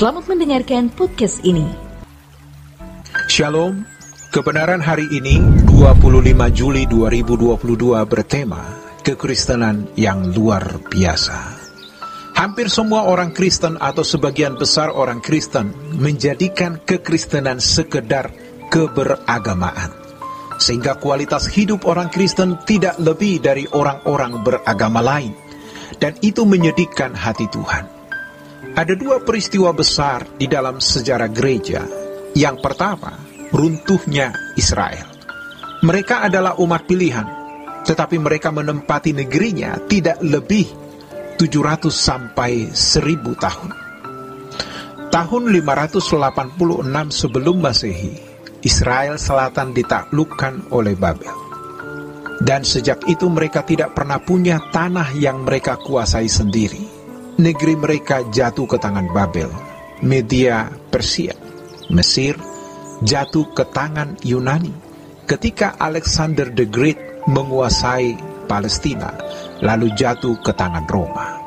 Selamat mendengarkan podcast ini. Shalom, kebenaran hari ini 25 Juli 2022 bertema kekristenan yang luar biasa. Hampir semua orang Kristen atau sebagian besar orang Kristen menjadikan kekristenan sekedar keberagamaan. Sehingga kualitas hidup orang Kristen tidak lebih dari orang-orang beragama lain. Dan itu menyedihkan hati Tuhan. Ada dua peristiwa besar di dalam sejarah gereja. Yang pertama, runtuhnya Israel. Mereka adalah umat pilihan, tetapi mereka menempati negerinya tidak lebih 700 sampai 1000 tahun. Tahun 586 sebelum Masehi, Israel Selatan ditaklukkan oleh Babel. Dan sejak itu mereka tidak pernah punya tanah yang mereka kuasai sendiri. Negeri mereka jatuh ke tangan Babel, Media Persia, Mesir jatuh ke tangan Yunani. Ketika Alexander the Great menguasai Palestina, lalu jatuh ke tangan Roma.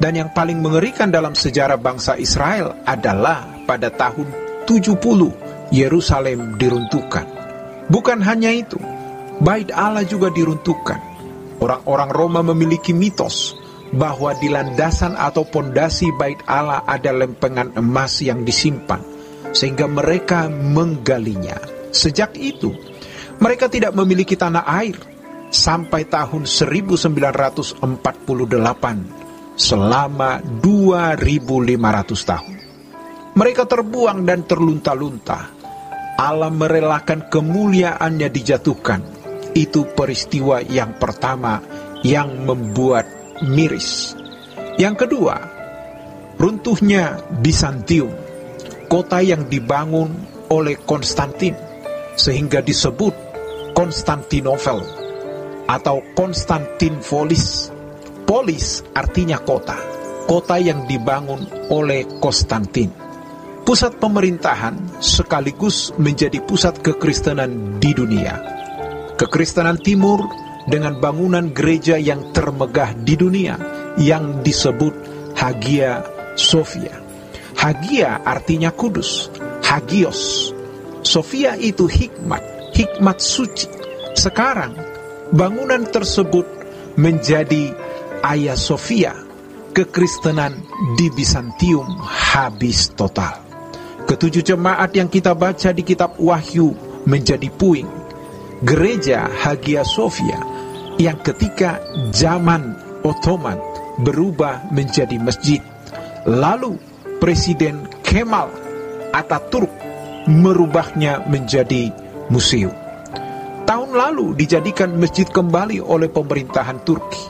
Dan yang paling mengerikan dalam sejarah bangsa Israel adalah pada tahun 70 Yerusalem diruntuhkan. Bukan hanya itu, Bait Allah juga diruntuhkan. Orang-orang Roma memiliki mitos bahwa di landasan atau pondasi Bait Allah ada lempengan emas yang disimpan, sehingga mereka menggalinya. Sejak itu, mereka tidak memiliki tanah air sampai tahun 1948, selama 2500 tahun. Mereka terbuang dan terlunta-lunta. Allah merelakan kemuliaannya dijatuhkan. Itu peristiwa yang pertama yang membuat miris. Yang kedua, runtuhnya Bizantium, kota yang dibangun oleh Konstantin, sehingga disebut Konstantinopel atau Konstantinpolis. Polis artinya kota, kota yang dibangun oleh Konstantin. Pusat pemerintahan sekaligus menjadi pusat kekristenan di dunia. Kekristenan Timur dengan bangunan gereja yang termegah di dunia yang disebut Hagia Sophia. Hagia artinya kudus, Hagios. Sophia itu hikmat, hikmat suci. Sekarang bangunan tersebut menjadi Hagia Sophia. Kekristenan di Bizantium habis total. Ketujuh jemaat yang kita baca di kitab Wahyu menjadi puing. Gereja Hagia Sophia yang ketika zaman Ottoman berubah menjadi masjid. Lalu Presiden Kemal Atatürk merubahnya menjadi museum. Tahun lalu dijadikan masjid kembali oleh pemerintahan Turki.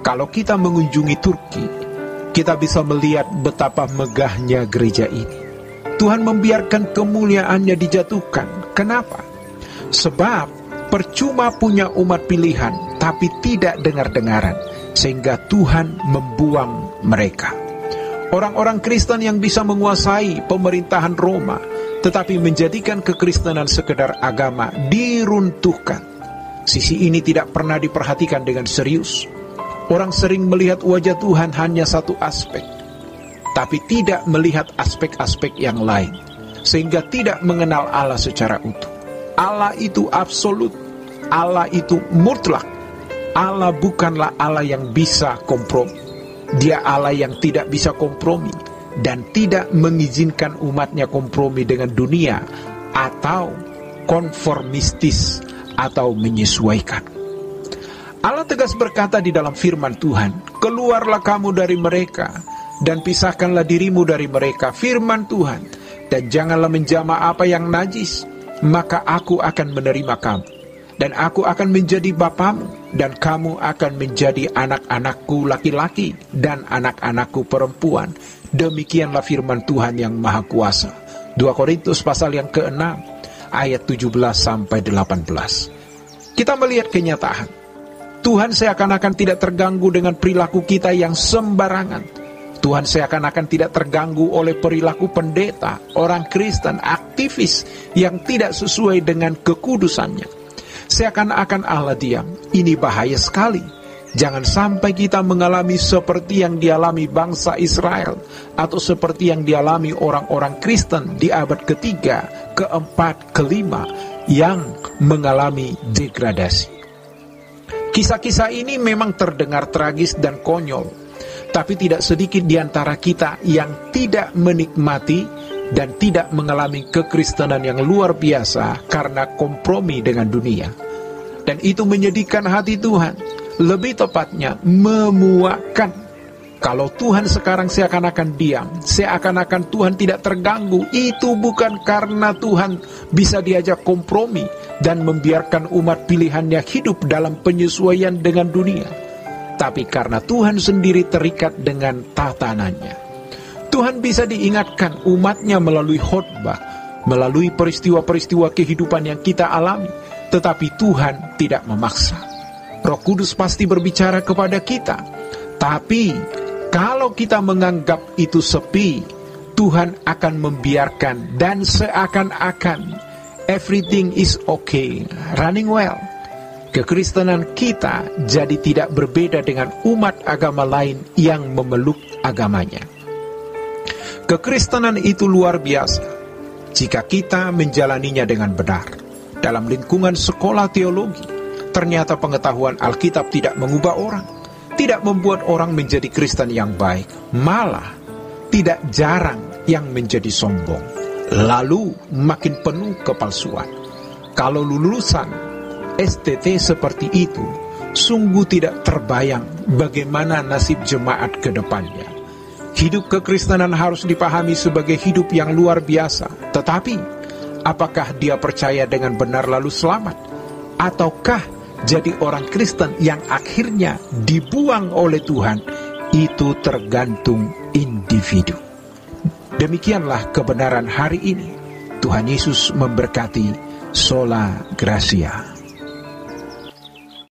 Kalau kita mengunjungi Turki, kita bisa melihat betapa megahnya gereja ini. Tuhan membiarkan kemuliaannya dijatuhkan. Kenapa? Sebab percuma punya umat pilihan, tapi tidak dengar-dengaran, sehingga Tuhan membuang mereka. Orang-orang Kristen yang bisa menguasai pemerintahan Roma, tetapi menjadikan kekristenan sekedar agama, diruntuhkan. Sisi ini tidak pernah diperhatikan dengan serius. Orang sering melihat wajah Tuhan hanya satu aspek, tapi tidak melihat aspek-aspek yang lain, sehingga tidak mengenal Allah secara utuh. Allah itu absolut, Allah itu mutlak. Allah bukanlah Allah yang bisa kompromi. Dia Allah yang tidak bisa kompromi dan tidak mengizinkan umatnya kompromi dengan dunia atau konformistis atau menyesuaikan. Allah tegas berkata di dalam firman Tuhan, "Keluarlah kamu dari mereka dan pisahkanlah dirimu dari mereka," firman Tuhan, "dan janganlah menjamah apa yang najis. Maka aku akan menerima kamu, dan aku akan menjadi bapamu, dan kamu akan menjadi anak-anakku laki-laki, dan anak-anakku perempuan. Demikianlah firman Tuhan yang Maha Kuasa." 2 Korintus pasal yang ke-6, ayat 17-18. Kita melihat kenyataan. Tuhan seakan-akan tidak terganggu dengan perilaku kita yang sembarangan. Tuhan seakan-akan tidak terganggu oleh perilaku pendeta, orang Kristen, aktivis yang tidak sesuai dengan kekudusannya. Seakan-akan Allah diam. Ini bahaya sekali. Jangan sampai kita mengalami seperti yang dialami bangsa Israel, atau seperti yang dialami orang-orang Kristen di abad ketiga, keempat, kelima, yang mengalami degradasi. Kisah-kisah ini memang terdengar tragis dan konyol, tapi tidak sedikit di antara kita yang tidak menikmati dan tidak mengalami kekristenan yang luar biasa karena kompromi dengan dunia. Dan itu menyedihkan hati Tuhan. Lebih tepatnya memuakkan. Kalau Tuhan sekarang seakan-akan diam, seakan-akan Tuhan tidak terganggu, itu bukan karena Tuhan bisa diajak kompromi dan membiarkan umat pilihannya hidup dalam penyesuaian dengan dunia, tapi karena Tuhan sendiri terikat dengan tatanannya. Tuhan bisa diingatkan umatnya melalui khotbah, melalui peristiwa-peristiwa kehidupan yang kita alami, tetapi Tuhan tidak memaksa. Roh Kudus pasti berbicara kepada kita, tapi kalau kita menganggap itu sepi, Tuhan akan membiarkan dan seakan-akan everything is okay, running well. Kekristenan kita jadi tidak berbeda dengan umat agama lain yang memeluk agamanya. Kekristenan itu luar biasa jika kita menjalaninya dengan benar. Dalam lingkungan sekolah teologi, ternyata pengetahuan Alkitab tidak mengubah orang, tidak membuat orang menjadi Kristen yang baik, malah tidak jarang yang menjadi sombong, lalu makin penuh kepalsuan. Kalau lulusan STT seperti itu, sungguh tidak terbayang bagaimana nasib jemaat ke depannya. Hidup kekristenan harus dipahami sebagai hidup yang luar biasa, tetapi apakah dia percaya dengan benar lalu selamat? Ataukah jadi orang Kristen yang akhirnya dibuang oleh Tuhan? Itu tergantung individu. Demikianlah kebenaran hari ini. Tuhan Yesus memberkati. Sola Gracia.